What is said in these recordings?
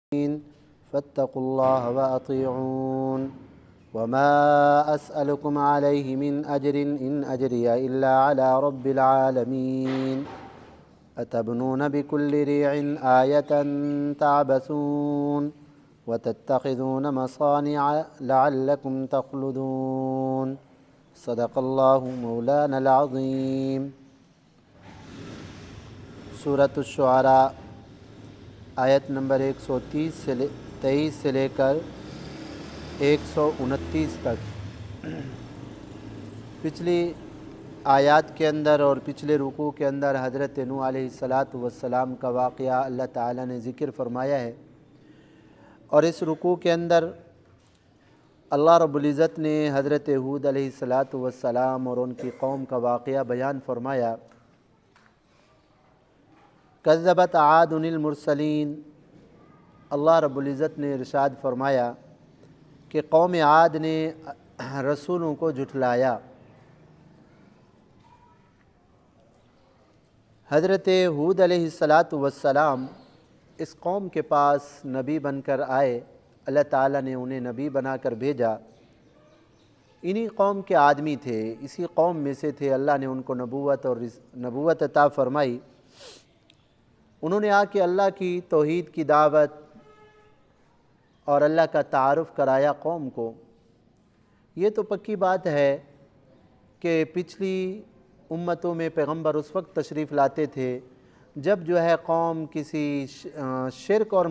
فاتقوا الله وأطيعون وما أسألكم عليه من أجر إن أجري إلا على رب العالمين أتبنون بكل ريع آية تعبثون وتتخذون مصانع لعلكم تخلدون صدق الله مولانا العظيم۔ سورۃ الشعراء آیت نمبر 123 سے لے کر 129 تک۔ پچھلی آیات کے اندر اور پچھلے رکوع کے اندر حضرت نوح علیہ السلام کا واقعہ اللہ تعالیٰ نے ذکر فرمایا ہے، اور اس رکوع کے اندر اللہ رب العزت نے حضرت ہود علیہ السلام اور ان کی قوم کا واقعہ بیان فرمایا۔ کذبت عاد المرسلین، اللہ رب العزت نے ارشاد فرمایا کہ قوم عاد نے رسولوں کو جھٹلایا۔ حضرت ہود علیہ السلام اس قوم کے پاس نبی بن کر آئے، اللہ تعالیٰ نے انہیں نبی بنا کر بھیجا۔ انہی قوم کے آدمی تھے، اسی قوم میں سے تھے، اللہ نے ان کو نبوت عطا فرمائی۔ انہوں نے آ کے اللہ کی توحید کی دعوت اور اللہ کا تعارف کرایا قوم کو۔ یہ تو پکی بات ہے کہ پچھلی امتوں میں پیغمبر اس وقت تشریف لاتے تھے جب جو ہے قوم کسی شرک اور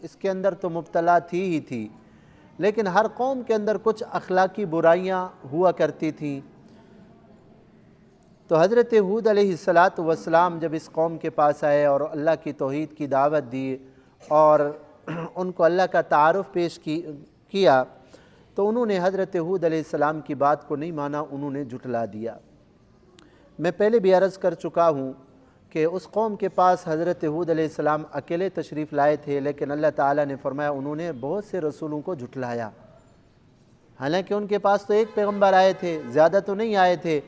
اس کے اندر تو مبتلا تھی ہی تھی، لیکن ہر قوم کے اندر کچھ اخلاقی برائیاں ہوا کرتی تھیں۔ تو حضرت ہود علیہ السلام جب اس قوم کے پاس آئے اور اللہ کی توحید کی دعوت دی اور ان کو اللہ کا تعارف پیش کیا، تو انہوں نے حضرت ہود علیہ السلام کی بات کو نہیں مانا، انہوں نے جھٹلا دیا۔ میں پہلے بھی عرض کر چکا ہوں کہ اس قوم کے پاس حضرت ہود علیہ السلام اکیلے تشریف لائے تھے، لیکن اللہ تعالیٰ نے فرمایا انہوں نے بہت سے رسولوں کو جھٹلایا۔ حالانکہ ان کے پاس تو ایک پیغمبر آئے تھے، زیادہ تو نہیں آئے تھے۔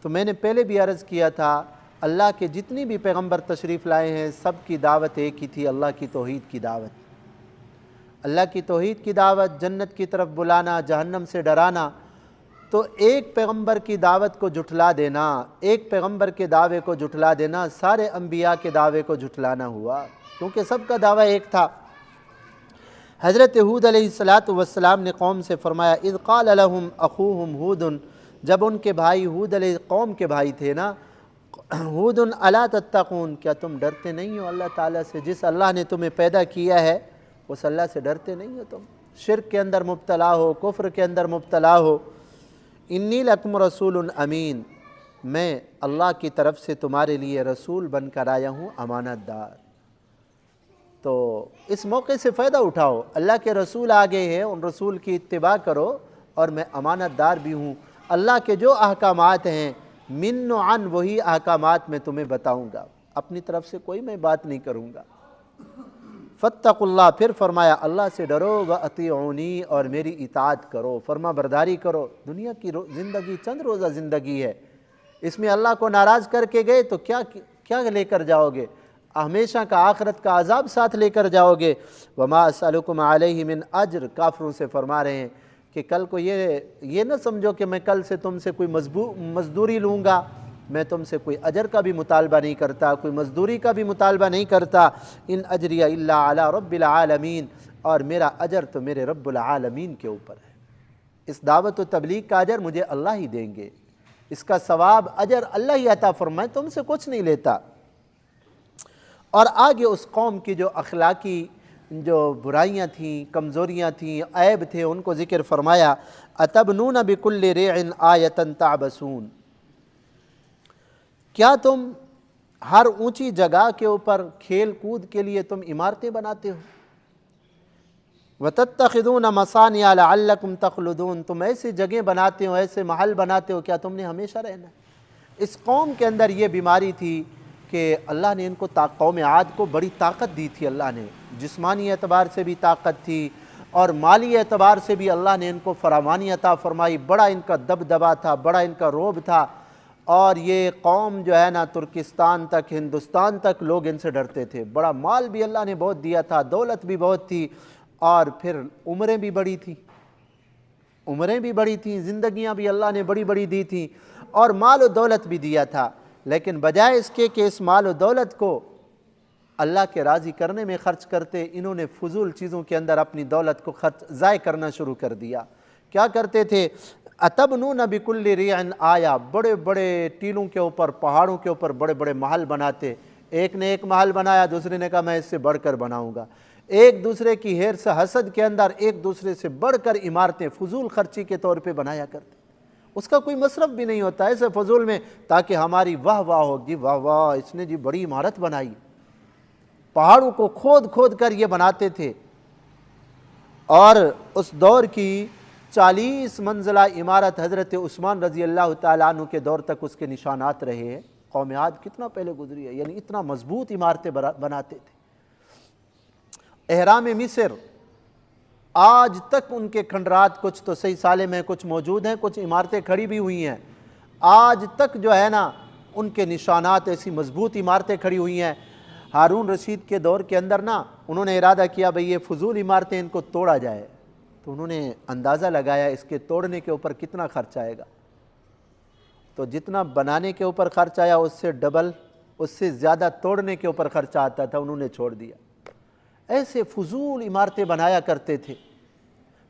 تو میں نے پہلے بھی عرض کیا تھا، اللہ کے جتنی بھی پیغمبر تشریف لائے ہیں سب کی دعوت ایک ہی تھی، اللہ کی توحید کی دعوت۔ اللہ کی توحید کی دعوت، جنت کی طرف بلانا، جہنم سے ڈرانا۔ تو ایک پیغمبر کی دعوت کو جھٹلا دینا، ایک پیغمبر کے دعوے کو جھٹلا دینا، سارے انبیاء کے دعوے کو جھٹلانا ہوا، کیونکہ سب کا دعویٰ ایک تھا۔ حضرت ہود علیہ السلام نے قوم سے فرمایا، اذ قال لهم اخوهم ہود، جب ان کے بھائی ہود علیہ قوم کے بھائی تھے نا، ہود الا تتقون، کیا تم ڈرتے نہیں ہو اللہ تعالیٰ سے؟ جس اللہ نے تمہیں پیدا کیا ہے اس اللہ سے ڈرتے نہیں ہو؟ تم شرک کے اندر مبتلا ہو، کفر کے اندر مبتلا ہو۔ انی لکم رسول امین، میں اللہ کی طرف سے تمہارے لیے رسول بن کر آیا ہوں، امانت دار۔ تو اس موقع سے فائدہ اٹھاؤ، اللہ کے رسول آ گئے ہیں، ان رسول کی اتباع کرو، اور میں امانت دار بھی ہوں۔ اللہ کے جو احکامات ہیں من و عن وہی احکامات میں تمہیں بتاؤں گا، اپنی طرف سے کوئی میں بات نہیں کروں گا۔ فاتقوا اللہ، پھر فرمایا اللہ سے ڈرو، واطیعونی، اور میری اطاعت کرو، فرما برداری کرو۔ دنیا کی زندگی چند روزہ زندگی ہے، اس میں اللہ کو ناراض کر کے گئے تو کیا لے کر جاؤ گے؟ ہمیشہ کا آخرت کا عذاب ساتھ لے کر جاؤ گے۔ وما اسألکم علیہ من اجر، کافروں سے فرما رہے ہیں کہ کل کو یہ نہ سمجھو کہ میں کل سے تم سے کوئی مزدوری لوں گا، میں تم سے کوئی اجر کا بھی مطالبہ نہیں کرتا، کوئی مزدوری کا بھی مطالبہ نہیں کرتا۔ ان اجری الا علی رب العالمین، اور میرا اجر تو میرے رب العالمین کے اوپر ہے۔ اس دعوت و تبلیغ کا اجر مجھے اللہ ہی دیں گے، اس کا ثواب اجر اللہ ہی عطا فرمائے، تم سے کچھ نہیں لیتا۔ اور آگے اس قوم کی جو اخلاقی جو برائیاں تھیں، کمزوریاں تھیں، عیب تھے، ان کو ذکر فرمایا۔ اتبنون بکل ریع آیۃ تعبثون، کیا تم ہر اونچی جگہ کے اوپر کھیل کود کے لیے تم عمارتیں بناتے ہو؟ وتتخذون مصانع لعلکم تخلدون، تم ایسی جگہیں بناتے ہو، ایسے محل بناتے ہو، کیا تم نے ہمیشہ رہنا ہے؟ اس قوم کے اندر یہ بیماری تھی کہ اللہ نے ان کو قوم عاد کو بڑی طاقت دی تھی، اللہ نے جسمانی اعتبار سے بھی طاقت تھی اور مالی اعتبار سے بھی اللہ نے ان کو فراوانی عطا فرمائی، بڑا ان کا دبدبا تھا، بڑا ان کا رعب تھا، اور یہ قوم جو ہے نا ترکستان تک، ہندوستان تک لوگ ان سے ڈرتے تھے۔ بڑا مال بھی اللہ نے بہت دیا تھا، دولت بھی بہت تھی، اور پھر عمریں بھی بڑی تھیں، زندگیاں بھی اللہ نے بڑی بڑی دی تھیں، اور مال و دولت بھی دیا تھا۔ لیکن بجائے اس کے کہ اس مال و دولت کو اللہ کے راضی کرنے میں خرچ کرتے، انہوں نے فضول چیزوں کے اندر اپنی دولت کو ضائع کرنا شروع کر دیا۔ کیا کرتے تھے؟ اتبنون بکل ریع آیا، بڑے بڑے ٹیلوں کے اوپر، پہاڑوں کے اوپر بڑے بڑے محل بناتے۔ ایک نے ایک محل بنایا، دوسرے نے کہا میں اس سے بڑھ کر بناؤں گا۔ ایک دوسرے کی حرص حسد کے اندر ایک دوسرے سے بڑھ کر عمارتیں فضول خرچی کے طور پہ بنایا کرتے، اس کا کوئی مصرف بھی نہیں ہوتا ایسے فضول میں، تاکہ ہماری واہ واہ ہو، جی واہ واہ اس نے جی بڑی عمارت بنائی۔ پہاڑوں کو کھود کھود کر یہ بناتے تھے، اور اس دور کی 40 منزلہ عمارت حضرت عثمان رضی اللہ تعالیٰ عنہ کے دور تک اس کے نشانات رہے ہیں۔ قوم عاد کتنا پہلے گزری ہے، یعنی اتنا مضبوط عمارتیں بناتے تھے۔ اہرام مصر آج تک ان کے کھنڈرات کچھ تو صحیح سالم ہیں، کچھ موجود ہیں، کچھ عمارتیں کھڑی بھی ہوئی ہیں۔ آج تک جو ہے نا ان کے نشانات، ایسی مضبوط عمارتیں کھڑی ہوئی ہیں۔ ہارون رشید کے دور کے اندر نا انہوں نے ارادہ کیا بھئی یہ فضول عمارتیں ان کو توڑا جائے، تو انہوں نے اندازہ لگایا اس کے توڑنے کے اوپر کتنا خرچ آئے گا، تو جتنا بنانے کے اوپر خرچ آیا اس سے ڈبل، اس سے زیادہ توڑنے کے اوپر خرچ آتا تھا، انہوں نے چھوڑ دیا۔ ایسے فضول عمارتیں بنایا کرتے تھے،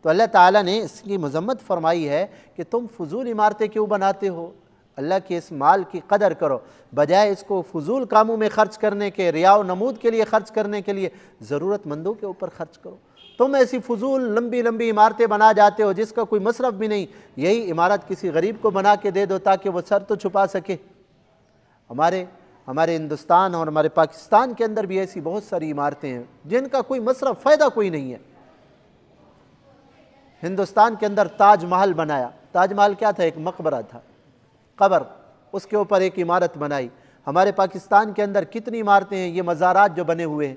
تو اللہ تعالیٰ نے اس کی مذمت فرمائی ہے کہ تم فضول عمارتیں کیوں بناتے ہو؟ اللہ کے اس مال کی قدر کرو، بجائے اس کو فضول کاموں میں خرچ کرنے کے، ریا و نمود کے لیے خرچ کرنے کے لیے ضرورت مندوں کے اوپر خرچ کرو۔ تم ایسی فضول لمبی لمبی عمارتیں بنا جاتے ہو جس کا کوئی مصرف بھی نہیں، یہی عمارت کسی غریب کو بنا کے دے دو تاکہ وہ سر تو چھپا سکے۔ ہمارے ہندوستان اور ہمارے پاکستان کے اندر بھی ایسی بہت ساری عمارتیں ہیں جن کا کوئی مصرف، فائدہ کوئی نہیں ہے۔ ہندوستان کے اندر تاج محل بنایا، تاج محل کیا تھا؟ ایک مقبرہ تھا، قبر، اس کے اوپر ایک عمارت بنائی۔ ہمارے پاکستان کے اندر کتنی عمارتیں ہیں، یہ مزارات جو بنے ہوئے ہیں،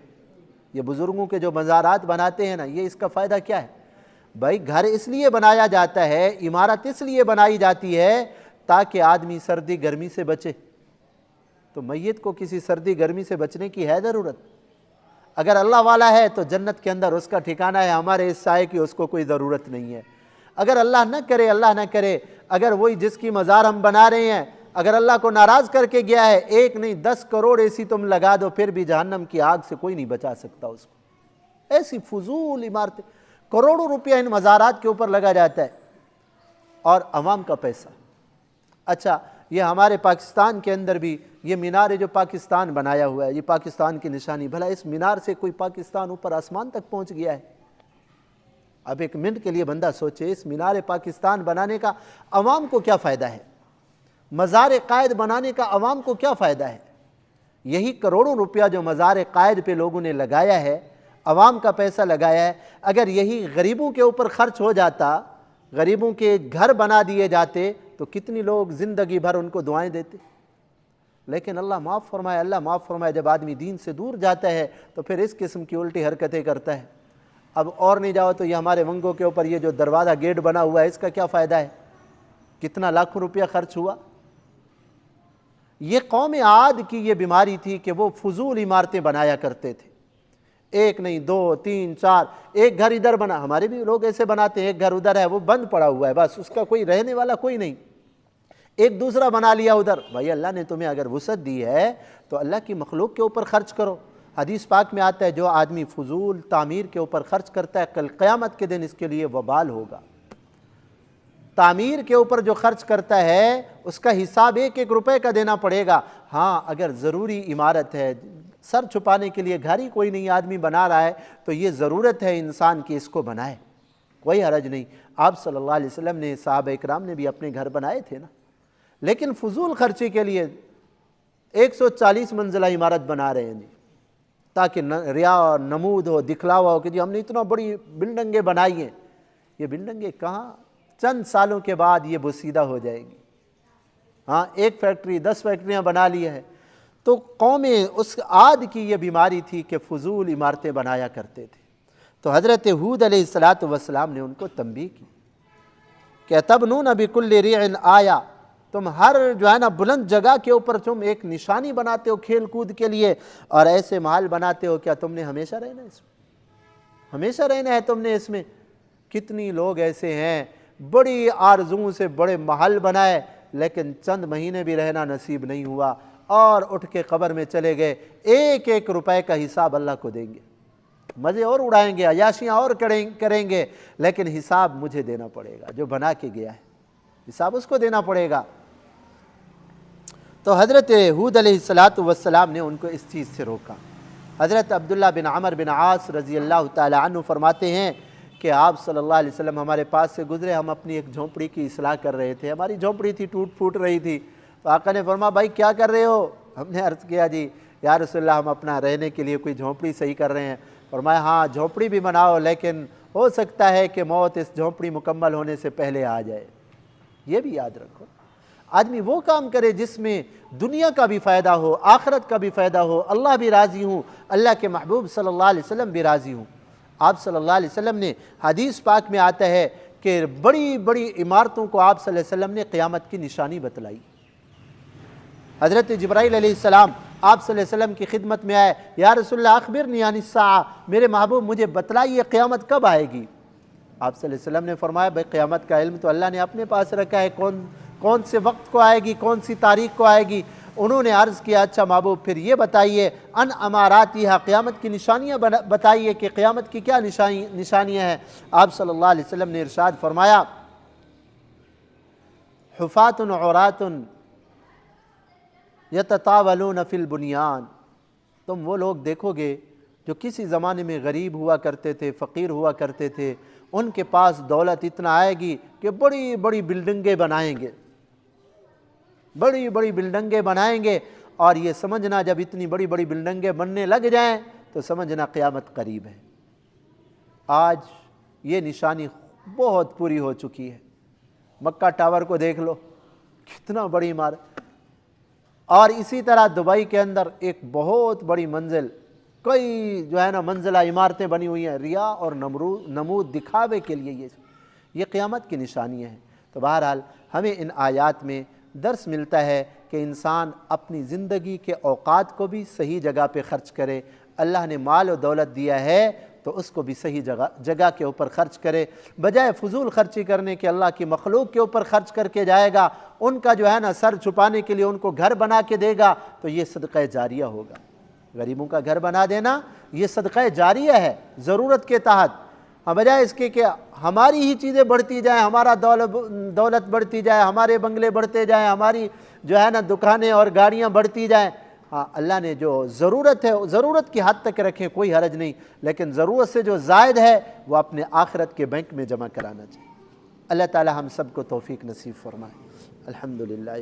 یہ بزرگوں کے جو مزارات بناتے ہیں نا، یہ اس کا فائدہ کیا ہے؟ بھائی گھر اس لیے بنایا جاتا ہے، عمارت اس لیے بنائی جاتی ہے تاکہ آدمی سردی گرمی سے بچے، تو میت کو کسی سردی گرمی سے بچنے کی ہے ضرورت؟ اگر اللہ والا ہے تو جنت کے اندر اس کا ٹھکانہ ہے، ہمارے اس سائے کی اس کو کوئی ضرورت نہیں ہے۔ اگر اللہ نہ کرے، اگر وہی جس کی مزار ہم بنا رہے ہیں اگر اللہ کو ناراض کر کے گیا ہے، 1 نہیں 10 کروڑ ایسی تم لگا دو، پھر بھی جہنم کی آگ سے کوئی نہیں بچا سکتا اس کو۔ ایسی فضول عمارتیں، کروڑوں روپیہ ان مزارات کے اوپر لگا جاتا ہے، اور عوام کا پیسہ۔ اچھا، یہ ہمارے پاکستان کے اندر بھی یہ مینار ہے جو پاکستان بنایا ہوا ہے، یہ پاکستان کی نشانی، بھلا اس مینار سے کوئی پاکستان اوپر آسمان تک پہنچ گیا ہے؟ اب ایک منٹ کے لیے بندہ سوچے، اس مینار پاکستان بنانے کا عوام کو کیا فائدہ ہے؟ مزار قائد بنانے کا عوام کو کیا فائدہ ہے؟ یہی کروڑوں روپیہ جو مزار قائد پہ لوگوں نے لگایا ہے، عوام کا پیسہ لگایا ہے، اگر یہی غریبوں کے اوپر خرچ ہو جاتا، غریبوں کے گھر بنا دیے جاتے، تو کتنی لوگ زندگی بھر ان کو دعائیں دیتے۔ لیکن اللہ معاف فرمائے، جب آدمی دین سے دور جاتا ہے تو پھر اس قسم کی الٹی حرکتیں کرتا ہے۔ اب اور نہیں جاؤ تو یہ ہمارے ونگوں کے اوپر یہ جو دروازہ گیٹ بنا ہوا ہے، اس کا کیا فائدہ ہے؟ کتنا لاکھوں روپیہ خرچ ہوا؟ یہ قوم عاد کی یہ بیماری تھی کہ وہ فضول عمارتیں بنایا کرتے تھے، 1 نہیں 2 3 4، ایک گھر ادھر بنا، ہمارے بھی لوگ ایسے بناتے ہیں، ایک گھر ادھر ہے وہ بند پڑا ہوا ہے، بس اس کا کوئی رہنے والا کوئی نہیں، ایک دوسرا بنا لیا ادھر۔ بھائی اللہ نے تمہیں اگر وسعت دی ہے تو اللہ کی مخلوق کے اوپر خرچ کرو۔ حدیث پاک میں آتا ہے جو آدمی فضول تعمیر کے اوپر خرچ کرتا ہے، کل قیامت کے دن اس کے لیے وبال ہوگا۔ تعمیر کے اوپر جو خرچ کرتا ہے اس کا حساب 1 روپے کا دینا پڑے گا۔ ہاں اگر ضروری عمارت ہے، سر چھپانے کے لیے گھر ہی کوئی نہیں آدمی بنا رہا ہے، تو یہ ضرورت ہے انسان کی اس کو بنائے، کوئی حرج نہیں۔ آپ صلی اللہ علیہ وسلم نے، صحابہ اکرام نے بھی اپنے گھر بنائے تھے نا، لیکن فضول خرچی کے لیے 140 منزلہ عمارت بنا رہے ہیں جی، تاکہ ریا اور نمود ہو، دکھلاوا ہو کہ جی ہم نے اتنا بڑی بلڈنگیں بنائی ہیں۔ یہ بلڈنگیں کہاں، چند سالوں کے بعد یہ بسیدہ ہو جائے گی۔ ہاں 1 فیکٹری 10 فیکٹریاں بنا لی ہے۔ تو قوم اس عاد کی یہ بیماری تھی کہ فضول عمارتیں بنایا کرتے تھے۔ تو حضرت ہود علیہ السلام نے ان کو تنبیہ کی کہ تبنون بکل ریع آیا، تم ہر جو ہے نا بلند جگہ کے اوپر تم ایک نشانی بناتے ہو کھیل کود کے لیے، اور ایسے محل بناتے ہو، کیا تم نے ہمیشہ رہنا ہے اس میں؟ ہمیشہ رہنا ہے تم نے اس میں؟ کتنی لوگ ایسے ہیں بڑی آرزوؤں سے بڑے محل بنائے، لیکن چند مہینے بھی رہنا نصیب نہیں ہوا اور اٹھ کے قبر میں چلے گئے۔ ایک ایک روپے کا حساب اللہ کو دیں گے، مزے اور اڑائیں گے، عیاشیاں اور کریں گے، لیکن حساب مجھے دینا پڑے گا، جو بنا کے گیا ہے حساب اس کو دینا پڑے گا۔ تو حضرت ہود علیہ السلام نے ان کو اس چیز سے روکا۔ حضرت عبداللہ بن عمر بن عاص رضی اللہ تعالی عنہ فرماتے ہیں کہ آپ صلی اللہ علیہ وسلم ہمارے پاس سے گزرے، ہم اپنی ایک جھونپڑی کی اصلاح کر رہے تھے، ہماری جھونپڑی تھی ٹوٹ پھوٹ رہی تھی۔ تو آقا نے فرمایا بھائی کیا کر رہے ہو؟ ہم نے عرض کیا جی یا رسول اللہ ہم اپنا رہنے کے لیے کوئی جھونپڑی صحیح کر رہے ہیں۔ فرمایا ہاں جھونپڑی بھی بناؤ، لیکن ہو سکتا ہے کہ موت اس جھونپڑی مکمل ہونے سے پہلے آ جائے۔ یہ بھی یاد رکھو، آدمی وہ کام کرے جس میں دنیا کا بھی فائدہ ہو، آخرت کا بھی فائدہ ہو، اللہ بھی راضی ہوں، اللہ کے محبوب صلی اللہ علیہ وسلم بھی راضی ہوں۔ آپ صلی اللہ علیہ وسلم نے حدیث پاک میں آتا ہے کہ بڑی بڑی عمارتوں کو آپ صلی اللہ علیہ وسلم نے قیامت کی نشانی بتلائی۔ حضرت جبرائیل علیہ السلام آپ صلی اللہ علیہ وسلم کی خدمت میں آئے، یا رسول اللہ اخبرنی عن الساعہ، میرے محبوب مجھے بتلائیے قیامت کب آئے گی؟ آپ صلی اللہ علیہ وسلم نے فرمایا بھائی قیامت کا علم تو اللہ نے اپنے پاس رکھا ہے، کون سے وقت کو آئے گی، کون سی تاریخ کو آئے گی؟ انہوں نے عرض کیا اچھا محبوب پھر یہ بتائیے ان اماراتیہا، قیامت کی نشانیاں بتائیے کہ قیامت کی کیا نشانیاں ہیں۔ آپ صلی اللہ علیہ وسلم نے ارشاد فرمایا حفاۃ عورات یتطاولون فی البنیان، تم وہ لوگ دیکھو گے جو کسی زمانے میں غریب ہوا کرتے تھے، فقیر ہوا کرتے تھے، ان کے پاس دولت اتنا آئے گی کہ بڑی بڑی بلڈنگیں بنائیں گے، بڑی بڑی بلڈنگیں بنائیں گے، اور یہ سمجھنا جب اتنی بڑی بڑی بلڈنگیں بننے لگ جائیں تو سمجھنا قیامت قریب ہے۔ آج یہ نشانی بہت پوری ہو چکی ہے۔ مکہ ٹاور کو دیکھ لو، کتنا بڑی عمارت، اور اسی طرح دبئی کے اندر ایک بہت بڑی منزل، کئی جو ہے نا منزلہ عمارتیں بنی ہوئی ہیں، ریا اور نمود دکھاوے کے لیے، یہ قیامت کی نشانیاں ہیں۔ تو بہرحال ہمیں ان آیات میں درس ملتا ہے کہ انسان اپنی زندگی کے اوقات کو بھی صحیح جگہ پہ خرچ کرے۔ اللہ نے مال و دولت دیا ہے تو اس کو بھی صحیح جگہ کے اوپر خرچ کرے، بجائے فضول خرچی کرنے کے اللہ کی مخلوق کے اوپر خرچ کر کے جائے گا، ان کا جو ہے نا سر چھپانے کے لیے ان کو گھر بنا کے دے گا تو یہ صدقہ جاریہ ہوگا۔ غریبوں کا گھر بنا دینا یہ صدقہ جاریہ ہے ضرورت کے تحت، بجائے اس کے کہ ہماری ہی چیزیں بڑھتی جائیں، ہمارا دولت بڑھتی جائے، ہمارے بنگلے بڑھتے جائیں، ہماری جو ہے نا دکانیں اور گاڑیاں بڑھتی جائیں۔ ہاں اللہ نے جو ضرورت ہے ضرورت کی حد تک رکھیں، کوئی حرج نہیں، لیکن ضرورت سے جو زائد ہے وہ اپنے آخرت کے بینک میں جمع کرانا چاہیے۔ اللہ تعالی ہم سب کو توفیق نصیب فرمائے۔ الحمدللہ۔